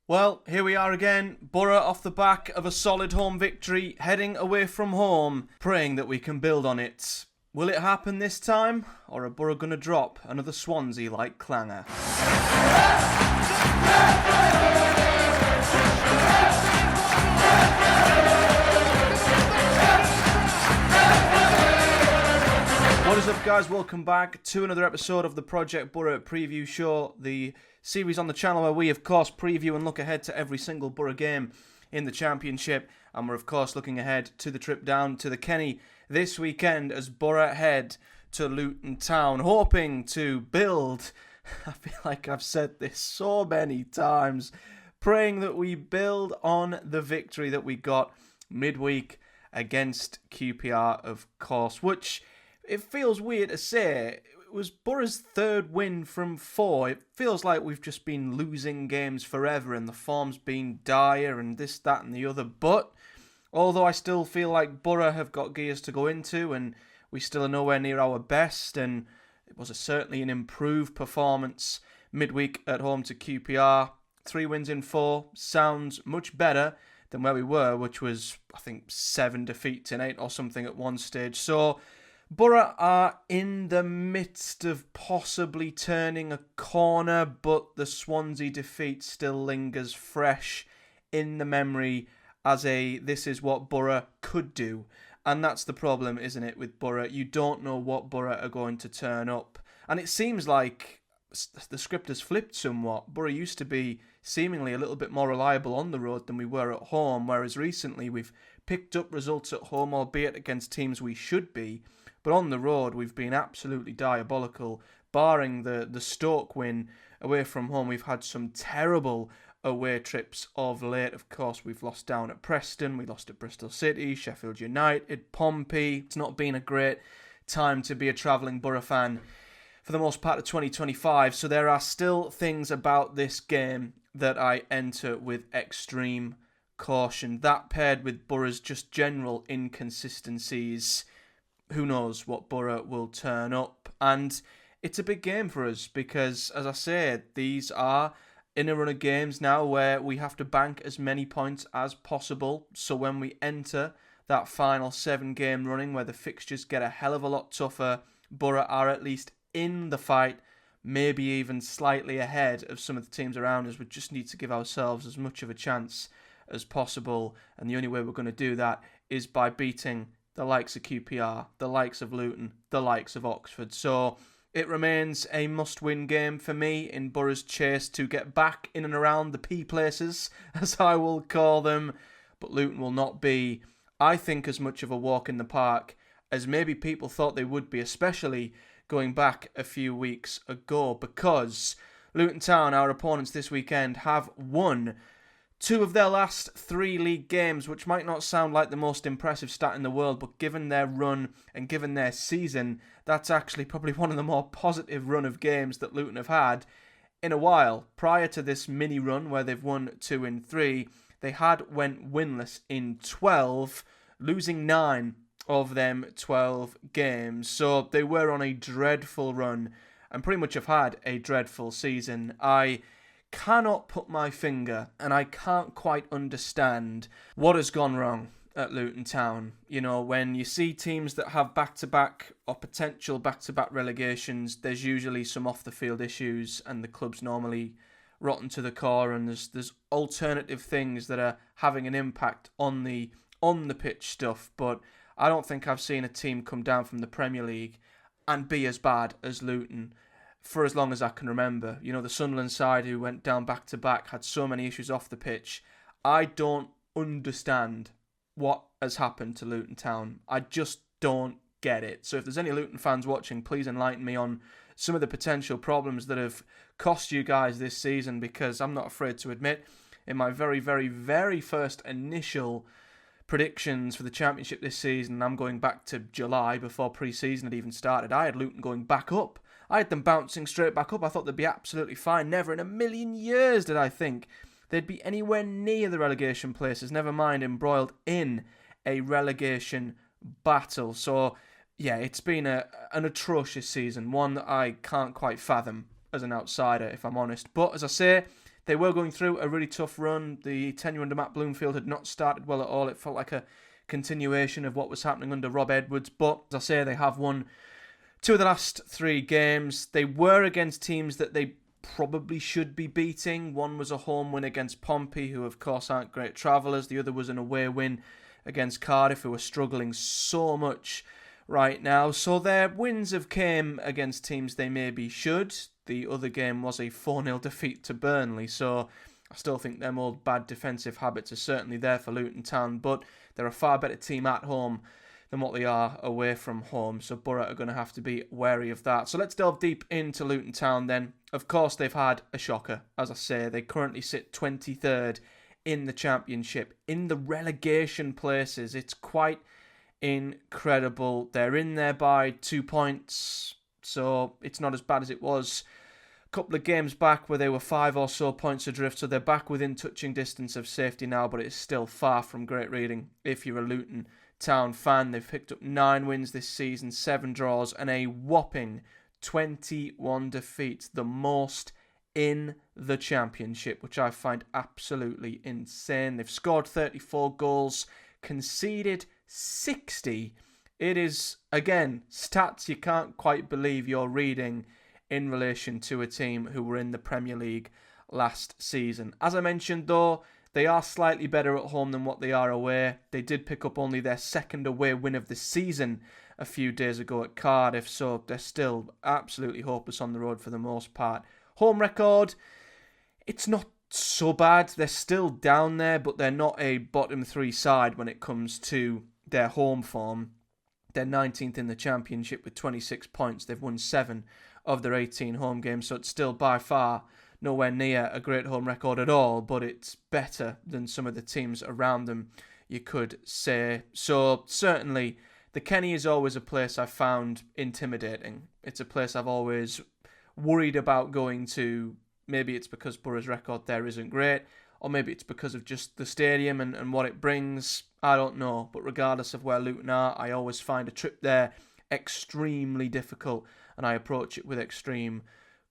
Well, here we are again, Boro off the back of a solid home victory, heading away from home, praying that we can build on it. Will it happen this time, or are Boro going to drop another Swansea-like clanger? What is up, guys? Welcome back to another episode of the Project Boro Preview Show, the series on the channel where we, of course, preview and look ahead to every single Boro game in the Championship. And we're, of course, looking ahead to the trip down to the Kenny this weekend as Boro head to Luton Town, hoping to build, I feel like I've said this so many times, praying that we build on the victory that we got midweek against QPR, of course, which it feels weird to say. It was Boro's third win from 4. It feels like we've just been losing games forever and the form's been dire and this, that and the other. But although I still feel like Boro have got gears to go into and we still are nowhere near our best, and it was certainly an improved performance midweek at home to QPR. 3 wins in 4 sounds much better than where we were, which was, I think, 7 defeats in 8 or something at one stage. So Boro are in the midst of possibly turning a corner, but the Swansea defeat still lingers fresh in the memory as a this is what Boro could do. And that's the problem, isn't it, with Boro? You don't know what Boro are going to turn up. And it seems like the script has flipped somewhat. Boro used to be seemingly a little bit more reliable on the road than we were at home, whereas recently we've picked up results at home, albeit against teams we should be. But on the road, we've been absolutely diabolical. Barring the Stoke win away from home, we've had some terrible away trips of late. Of course, we've lost down at Preston, we lost at Bristol City, Sheffield United, Pompey. It's not been a great time to be a travelling Boro fan for the most part of 2025. So there are still things about this game that I enter with extreme caution. That paired with Boro's just general inconsistencies, who knows what Boro will turn up. And it's a big game for us because, as I said, these are in a run of games now where we have to bank as many points as possible. So when we enter that final 7-game running where the fixtures get a hell of a lot tougher, Boro are at least in the fight, maybe even slightly ahead of some of the teams around us. We just need to give ourselves as much of a chance as possible. And the only way we're going to do that is by beating the likes of QPR, the likes of Luton, the likes of Oxford. So it remains a must-win game for me in Boro's chase to get back in and around the P places, as I will call them. But Luton will not be, I think, as much of a walk in the park as maybe people thought they would be, especially going back a few weeks ago, because Luton Town, our opponents this weekend, have won 2 of their last 3 league games, which might not sound like the most impressive stat in the world, but given their run and given their season, that's actually probably one of the more positive run of games that Luton have had in a while. Prior to this mini run where they've won 2 in 3, they had went winless in 12, losing 9 of them 12 games. So they were on a dreadful run and pretty much have had a dreadful season. I cannot put my finger, and I can't quite understand what has gone wrong at Luton Town. You know, when you see teams that have back-to-back or potential back-to-back relegations, there's usually some off-the-field issues, and the club's normally rotten to the core, and there's alternative things that are having an impact on the pitch stuff. But I don't think I've seen a team come down from the Premier League and be as bad as Luton for as long as I can remember. You know, the Sunderland side who went down back-to-back had so many issues off the pitch. I don't understand what has happened to Luton Town. I just don't get it. So if there's any Luton fans watching, please enlighten me on some of the potential problems that have cost you guys this season, because I'm not afraid to admit, in my very, very, very first initial predictions for the Championship this season, I'm going back to July before pre-season had even started, I had Luton going back up. I had them bouncing straight back up. I thought they'd be absolutely fine. Never in a million years did I think they'd be anywhere near the relegation places, never mind embroiled in a relegation battle. So, yeah, it's been an atrocious season, one that I can't quite fathom as an outsider, if I'm honest. But, as I say, They were going through a really tough run. The tenure under Matt Bloomfield had not started well at all. It felt like a continuation of what was happening under Rob Edwards. But, as I say, they have won 2 of the last 3 games. They were against teams that they probably should be beating. One was a home win against Pompey, who of course aren't great travellers. The other was an away win against Cardiff, who are struggling so much right now. So their wins have came against teams they maybe should. The other game was a 4-0 defeat to Burnley, so I still think them old bad defensive habits are certainly there for Luton Town, but they're a far better team at home than what they are away from home, so Boro are going to have to be wary of that. So let's delve deep into Luton Town then. Of course, they've had a shocker. As I say, they currently sit 23rd in the Championship, in the relegation places. It's quite incredible. They're in there by 2 points, so it's not as bad as it was a couple of games back where they were 5 or so points adrift, so they're back within touching distance of safety now, but it's still far from great reading if you're a Luton Town fan. They've picked up 9 wins this season, 7 draws, and a whopping 21 defeats, the most in the Championship, which I find absolutely insane. They've scored 34 goals, conceded 60. It is, again, stats you can't quite believe you're reading in relation to a team who were in the Premier League last season. As I mentioned, though, they are slightly better at home than what they are away. They did pick up only their 2nd away win of the season a few days ago at Cardiff, so they're still absolutely hopeless on the road for the most part. Home record, it's not so bad. They're still down there, but they're not a bottom 3 side when it comes to their home form. They're 19th in the Championship with 26 points. They've won 7 of their 18 home games, so it's still by far nowhere near a great home record at all, but it's better than some of the teams around them, you could say. So certainly, the Kenny is always a place I've found intimidating. It's a place I've always worried about going to. Maybe it's because Boro's record there isn't great, or maybe it's because of just the stadium and what it brings. I don't know, but regardless of where Luton are, I always find a trip there extremely difficult, and I approach it with extreme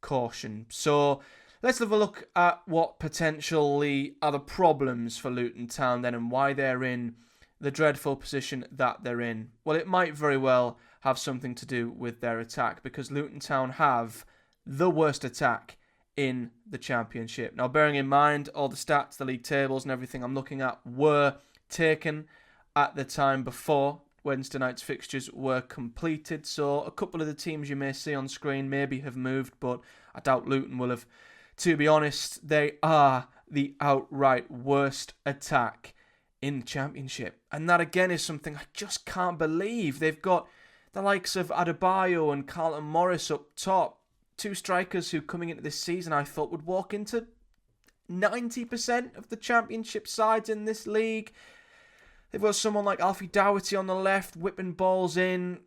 caution. So let's have a look at what potentially are the problems for Luton Town then, and why they're in the dreadful position that they're in. Well, it might very well have something to do with their attack, because Luton Town have the worst attack in the Championship. Now, bearing in mind all the stats, the league tables and everything I'm looking at were taken at the time before Wednesday night's fixtures were completed, so a couple of the teams you may see on screen maybe have moved, but I doubt Luton will have. To be honest, they are the outright worst attack in the Championship, and that again is something I just can't believe. They've got the likes of Adebayo and Carlton Morris up top, 2 strikers who coming into this season I thought would walk into 90% of the Championship sides in this league. They've got someone like Alfie Doherty on the left, whipping balls in.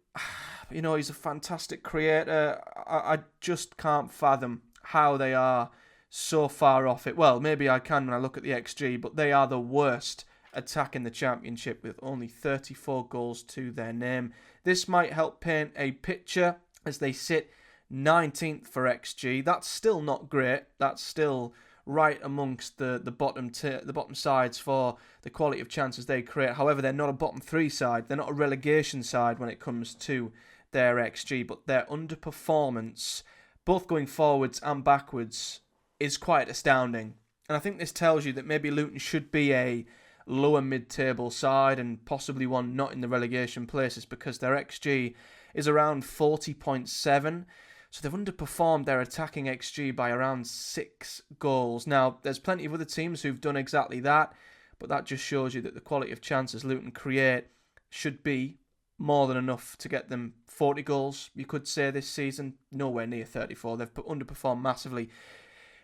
You know, he's a fantastic creator. I just can't fathom how they are so far off it. Well, maybe I can when I look at the XG, but they are the worst attack in the Championship with only 34 goals to their name. This might help paint a picture as they sit 19th for XG. That's still not great. That's still right amongst the bottom sides for the quality of chances they create. However, they're not a bottom 3 side. They're not a relegation side when it comes to their XG, but their underperformance, both going forwards and backwards, is quite astounding. And I think this tells you that maybe Luton should be a lower mid-table side and possibly one not in the relegation places, because their XG is around 40.7. So they've underperformed their attacking XG by around 6 goals. Now, there's plenty of other teams who've done exactly that, but that just shows you that the quality of chances Luton create should be more than enough to get them 40 goals, you could say, this season. Nowhere near 34. They've underperformed massively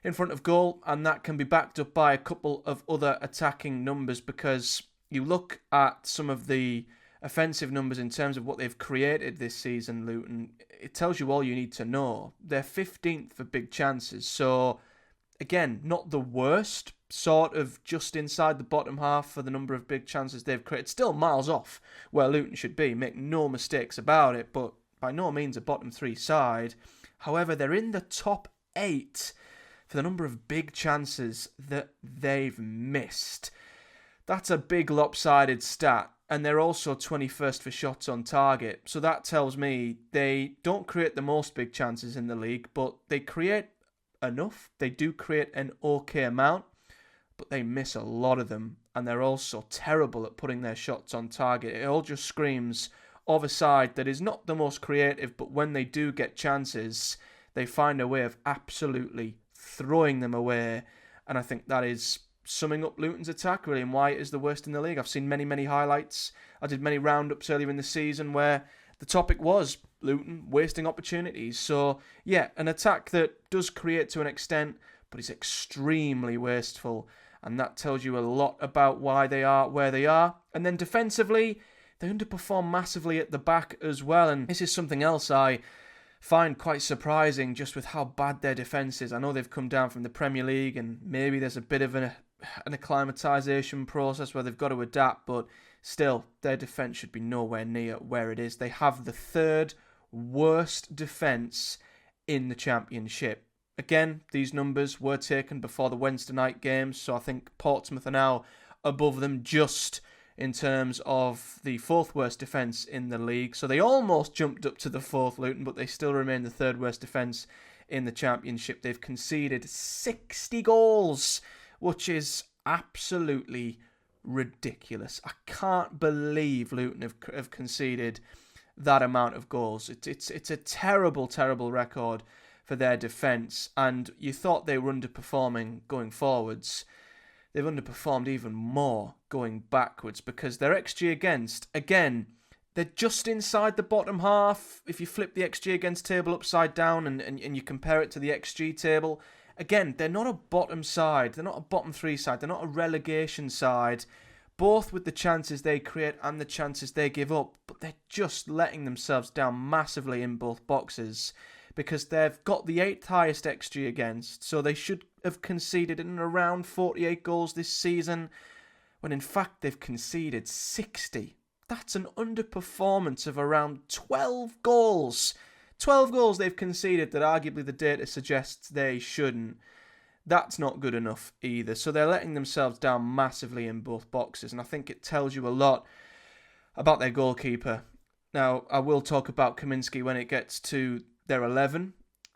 in front of goal, and that can be backed up by a couple of other attacking numbers, because you look at some of the offensive numbers in terms of what they've created this season, Luton. It tells you all you need to know. They're 15th for big chances, so again, not the worst, sort of just inside the bottom half for the number of big chances they've created. Still miles off where Luton should be, make no mistakes about it, but by no means a bottom 3 side. However, they're in the top 8 for the number of big chances that they've missed. That's a big lopsided stat. And they're also 21st for shots on target. So that tells me they don't create the most big chances in the league, but they create enough. They do create an okay amount, but they miss a lot of them. And they're also terrible at putting their shots on target. It all just screams of a side that is not the most creative, but when they do get chances, they find a way of absolutely throwing them away. And I think that is summing up Luton's attack, really, and why it is the worst in the league. I've seen many highlights. I did many roundups earlier in the season where the topic was Luton wasting opportunities. So, yeah, an attack that does create to an extent, but is extremely wasteful. And that tells you a lot about why they are where they are. And then defensively, they underperform massively at the back as well. And this is something else I find quite surprising, just with how bad their defence is. I know they've come down from the Premier League and maybe there's a bit of an acclimatisation process where they've got to adapt, but still, their defence should be nowhere near where it is. They have the third worst defence in the Championship. Again, these numbers were taken before the Wednesday night games, so I think Portsmouth are now above them just in terms of the fourth worst defence in the league. So they almost jumped up to the fourth, Luton, but they still remain the third worst defence in the Championship. They've conceded 60 goals, which is absolutely ridiculous. I can't believe Luton have conceded that amount of goals. It's a terrible record for their defence, and you thought they were underperforming going forwards. They've underperformed even more going backwards because their XG against, again, they're just inside the bottom half. If you flip the XG against table upside down and you compare it to the XG table, again, they're not a bottom side. They're not a bottom three side. They're not a relegation side, both with the chances they create and the chances they give up. But they're just letting themselves down massively in both boxes because they've got the 8th highest XG against, so they should have conceded in around 48 goals this season, when in fact they've conceded 60. That's an underperformance of around 12 goals. 12 goals they've conceded that arguably the data suggests they shouldn't. That's not good enough either. So they're letting themselves down massively in both boxes, and I think it tells you a lot about their goalkeeper. Now, I will talk about Kaminski when it gets to their 11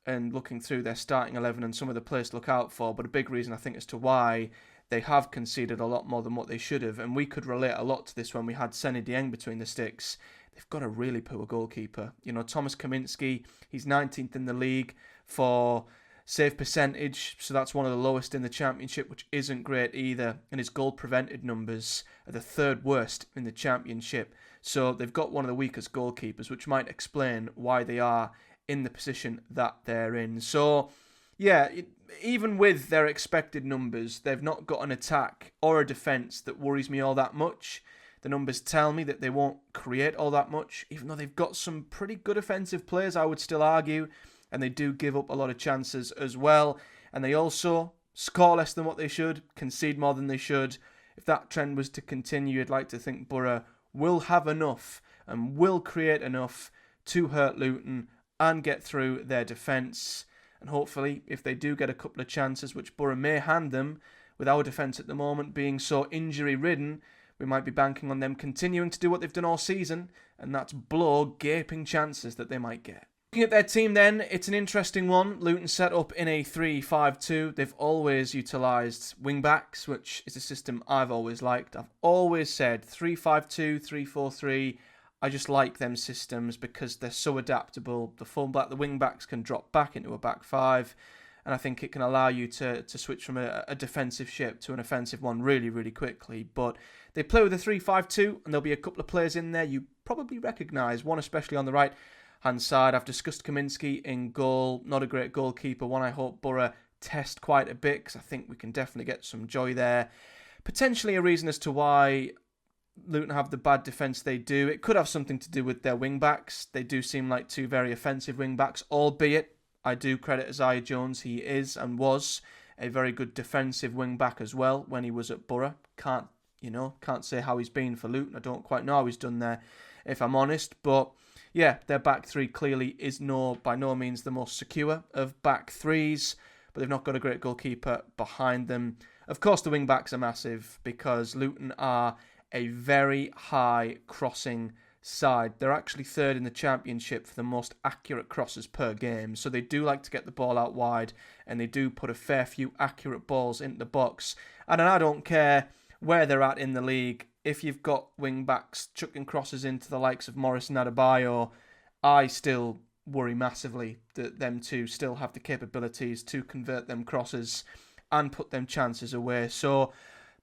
and looking through their starting 11 and some of the players to look out for, but a big reason I think as to why they have conceded a lot more than what they should have, and we could relate a lot to this when we had Seny Dieng between the sticks. They've got a really poor goalkeeper. You know, Thomas Kaminski, he's 19th in the league for save percentage, so that's one of the lowest in the Championship, which isn't great either, and his goal prevented numbers are the third worst in the Championship. So they've got one of the weakest goalkeepers, which might explain why they are in the position that they're in. So, yeah, even with their expected numbers, they've not got an attack or a defence that worries me all that much. The numbers tell me that they won't create all that much, even though they've got some pretty good offensive players, I would still argue, and they do give up a lot of chances as well. And they also score less than what they should, concede more than they should. If that trend was to continue, I'd like to think Boro will have enough and will create enough to hurt Luton and get through their defence. And hopefully, if they do get a couple of chances, which Boro may hand them, with our defence at the moment being so injury-ridden, we might be banking on them continuing to do what they've done all season, and that's blow gaping chances that they might get. Looking at their team then, it's an interesting one. Luton set up in a 3-5-2. They've always utilised wing-backs, which is a system I've always liked. I've always said 3-5-2, 3-4-3. I just like them systems because they're so adaptable. The wing-backs can drop back into a back five, and I think it can allow you to switch from a defensive shape to an offensive one really quickly. But they play with a 3-5-2, and there'll be a couple of players in there you probably recognise, one especially on the right-hand side. I've discussed Kaminski in goal, not a great goalkeeper, one I hope Boro test quite a bit, because I think we can definitely get some joy there. Potentially a reason as to why Luton have the bad defence they do. It could have something to do with their wing-backs. They do seem like two very offensive wing-backs, albeit I do credit Isaiah Jones. He is and was a very good defensive wing-back as well when he was at Boro. Can't say how he's been for Luton. I don't quite know how he's done there, if I'm honest. But yeah, their back three clearly is by no means the most secure of back threes. but they've not got a great goalkeeper behind them. Of course, the wing-backs are massive because Luton are a very high crossing side. They're actually third in the Championship for the most accurate crosses per game, so they do like to get the ball out wide, and they do put a fair few accurate balls into the box. And I don't care where they're at in the league, if you've got wing-backs chucking crosses into the likes of Morris and Adebayo, I still worry massively that them two still have the capabilities to convert them crosses and put them chances away. So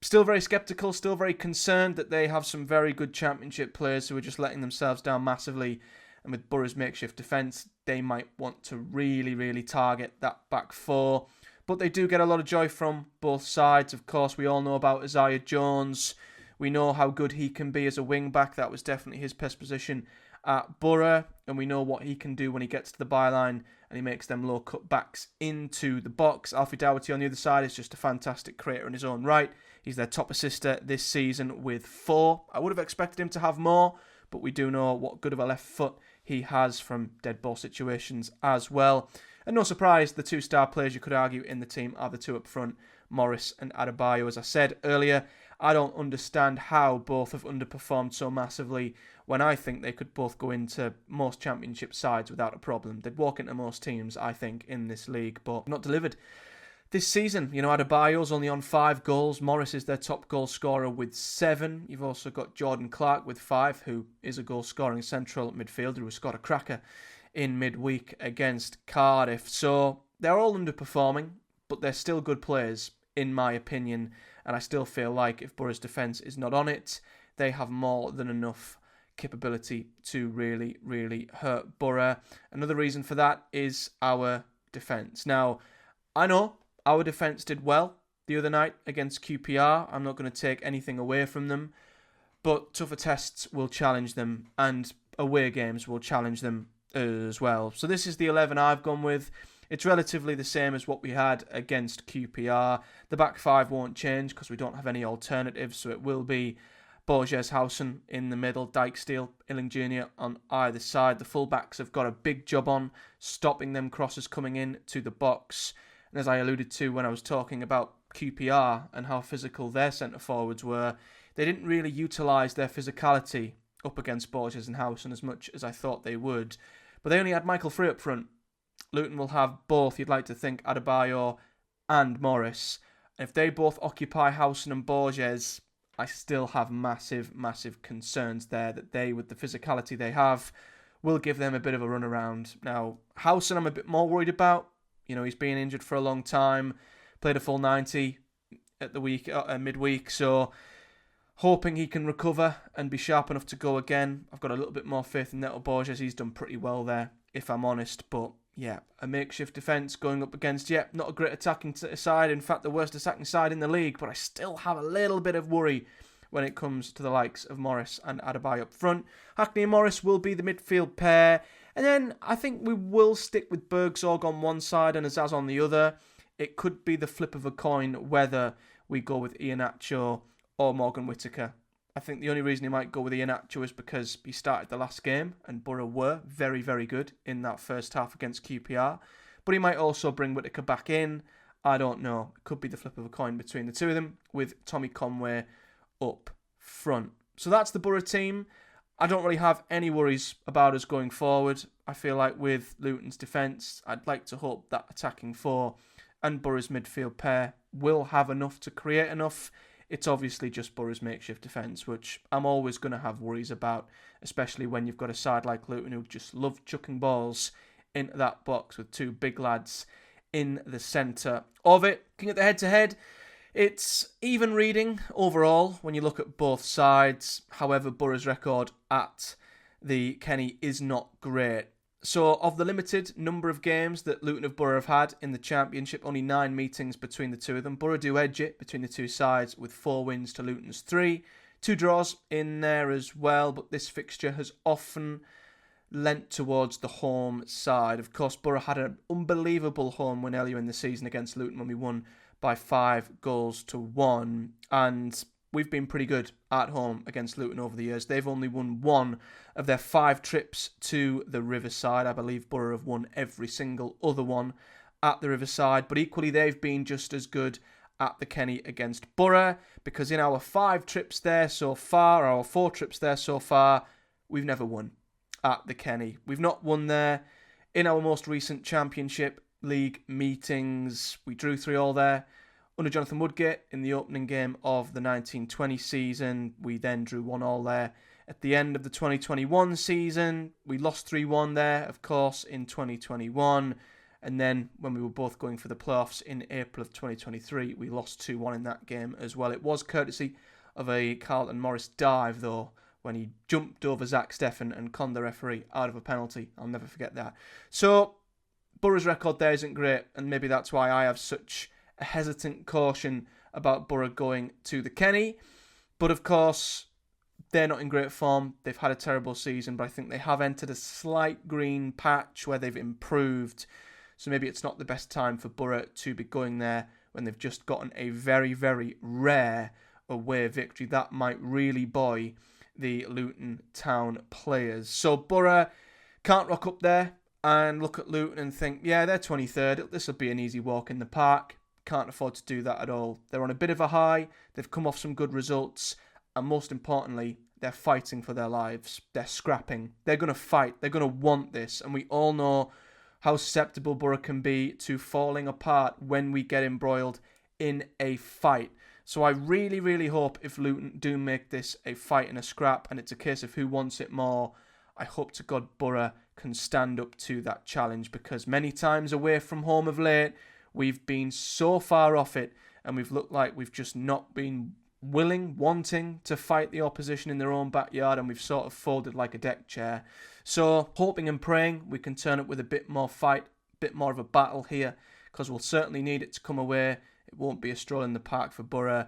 still very sceptical, still very concerned that they have some very good Championship players who are just letting themselves down massively. And with Borough's makeshift defence, they might want to really, really target that back four. But they do get a lot of joy from both sides. Of course, we all know about Isaiah Jones. We know how good he can be as a wing-back. That was definitely his best position at Boro. And we know what he can do when he gets to the byline and he makes them low cutbacks into the box. Alfie Doherty on the other side is just a fantastic creator in his own right. He's their top assister this season with 4. I would have expected him to have more, but we do know what good of a left foot he has from dead ball situations as well. And no surprise, the 2 star players you could argue in the team are the 2 up front, Morris and Adebayo. As I said earlier, I don't understand how both have underperformed so massively when I think they could both go into most Championship sides without a problem. They'd walk into most teams, I think, in this league, but not delivered this season. You know, Adebayo's only on 5 goals. Morris is their top goal scorer with 7. You've also got Jordan Clark with 5, who is a goal-scoring central midfielder who scored a cracker in midweek against Cardiff. So they're all underperforming, but they're still good players, in my opinion. And I still feel like if Borough's defence is not on it, they have more than enough capability to really, really hurt Boro. Another reason for that is our defence. Now, I know our defence did well the other night against QPR. I'm not going to take anything away from them, but tougher tests will challenge them, and away games will challenge them as well. So this is the 11 I've gone with. It's relatively the same as what we had against QPR. The back 5 won't change because we don't have any alternatives, so it will be Borges, Howson in the middle, Dijksteel, Illing Jr. on either side. The fullbacks have got a big job on stopping them crosses coming in to the box. And as I alluded to when I was talking about QPR and how physical their centre forwards were, they didn't really utilise their physicality up against Borges and Howson as much as I thought they would. But they only had Michael Free up front. Luton will have both, you'd like to think, Adebayo and Morris. And if they both occupy Howson and Borges, I still have massive, massive concerns there that they, with the physicality they have, will give them a bit of a run around. Now, Howson I'm a bit more worried about. You know, he's been injured for a long time, played a full 90 at the midweek, so hoping he can recover and be sharp enough to go again. I've got a little bit more faith in Neto Borges. He's done pretty well there, if I'm honest. But yeah, a makeshift defence going up against, not a great attacking side. In fact, the worst attacking side in the league. But I still have a little bit of worry when it comes to the likes of Morris and Adebayo up front. Hackney and Morris will be the midfield pair. And then I think we will stick with Bergsorg on one side and Azaz on the other. It could be the flip of a coin whether we go with Iheanacho or Morgan Whittaker. I think the only reason he might go with Iheanacho is because he started the last game and Boro were very, very good in that first half against QPR. But he might also bring Whittaker back in. I don't know. It could be the flip of a coin between the two of them with Tommy Conway up front. So that's the Boro team. I don't really have any worries about us going forward. I feel like with Luton's defence, I'd like to hope that attacking 4 and Boro's midfield pair will have enough to create enough. It's obviously just Boro's makeshift defence, which I'm always going to have worries about, especially when you've got a side like Luton who just love chucking balls into that box with 2 big lads in the centre of it. Looking at the head-to-head, it's even reading overall when you look at both sides. However, Boro's record at the Kenny is not great. So, of the limited number of games that Luton and Boro have had in the Championship, only 9 meetings between the two of them. Boro do edge it between the two sides with 4 wins to Luton's 3. 2 draws in there as well, but this fixture has often lent towards the home side. Of course, Boro had an unbelievable home win earlier in the season against Luton when we won by 5-1, and we've been pretty good at home against Luton over the years. They've only won 1 of their 5 trips to the Riverside. I believe Boro have won every single other one at the Riverside, but equally they've been just as good at the Kenny against Boro, because in our 5 trips there so far, our 4 trips there so far, we've never won at the Kenny. We've not won there in our most recent Championship League meetings. We drew 3-3 there under Jonathan Woodgate in the opening game of the 1920 season. We then drew 1-1 there at the end of the 2021 season. We lost 3-1 there, of course, in 2021. And then when we were both going for the playoffs in April of 2023, we lost 2-1 in that game as well. It was courtesy of a Carlton Morris dive, though, when he jumped over Zach Steffen and conned the referee out of a penalty. I'll never forget that. So, Boro's record there isn't great, and maybe that's why I have such a hesitant caution about Boro going to the Kenny. But of course, they're not in great form. They've had a terrible season, but I think they have entered a slight green patch where they've improved. So maybe it's not the best time for Boro to be going there when they've just gotten a very, very rare away victory. That might really buoy the Luton Town players. So Boro can't rock up there and look at Luton and think, yeah, they're 23rd. This will be an easy walk in the park. Can't afford to do that at all. They're on a bit of a high. They've come off some good results. And most importantly, they're fighting for their lives. They're scrapping. They're going to fight. They're going to want this. And we all know how susceptible Boro can be to falling apart when we get embroiled in a fight. So I really, really hope if Luton do make this a fight and a scrap, and it's a case of who wants it more, I hope to God Boro can stand up to that challenge, because many times away from home of late, we've been so far off it, and we've looked like we've just not been wanting to fight the opposition in their own backyard, and we've sort of folded like a deck chair. So hoping and praying we can turn up with a bit more fight, a bit more of a battle here, because we'll certainly need it to come away. It won't be a stroll in the park for Boro.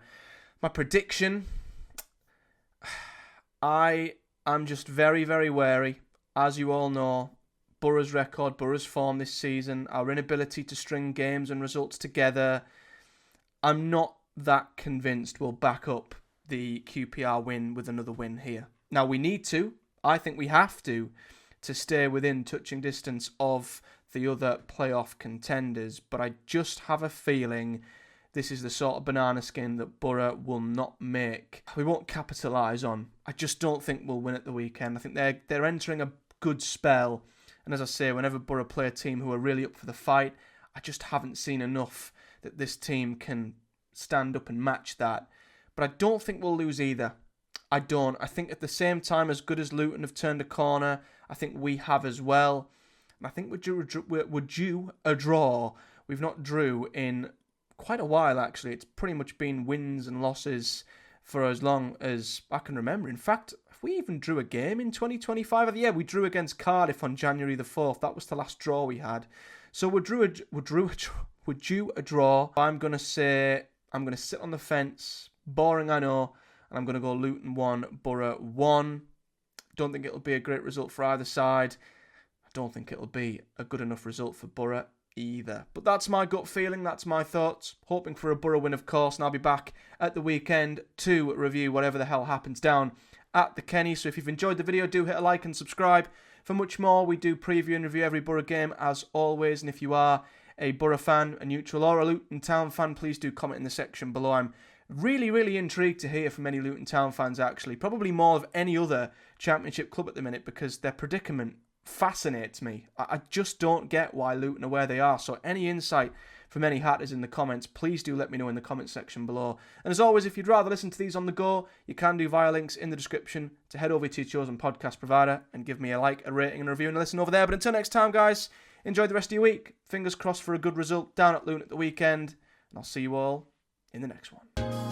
My prediction, I am just very, very wary. As you all know, Boro's record, Boro's form this season, our inability to string games and results together, I'm not that convinced we'll back up the QPR win with another win here. Now, we need to. I think we have to stay within touching distance of the other playoff contenders. But I just have a feeling this is the sort of banana skin that Boro will not make. We won't capitalise on. I just don't think we'll win at the weekend. I think they're entering a good spell. And as I say, whenever Boro play a team who are really up for the fight, I just haven't seen enough that this team can stand up and match that. But I don't think we'll lose either. I don't. I think at the same time, as good as Luton have turned a corner, I think we have as well. And I think we're due a draw. We've not drew in quite a while, actually. It's pretty much been wins and losses for as long as I can remember. In fact, if we even drew a game in 2025, yeah, we drew against Cardiff on January the 4th. That was the last draw we had. So we're due a draw. I'm going to sit on the fence. Boring, I know. And I'm going to go Luton 1, Boro 1. Don't think it'll be a great result for either side. I don't think it'll be a good enough result for Boro either. But that's my gut feeling. That's my thoughts. Hoping for a Boro win, of course. And I'll be back at the weekend to review whatever the hell happens down at the Kenny. So if you've enjoyed the video, do hit a like and subscribe. For much more, we do preview and review every Boro game as always. And if you are a Boro fan, a neutral or a Luton Town fan, please do comment in the section below. I'm really, really intrigued to hear from any Luton Town fans, actually. Probably more of any other Championship club at the minute, because their predicament fascinates me. I just don't get why Luton are where they are. So any insight from any hatters in the comments, please do let me know in the comment section below. And as always, if you'd rather listen to these on the go, you can do via links in the description to head over to your chosen podcast provider and give me a like, a rating and a review and a listen over there. But until next time, guys, enjoy the rest of your week. Fingers crossed for a good result down at Luton at the weekend. And I'll see you all in the next one.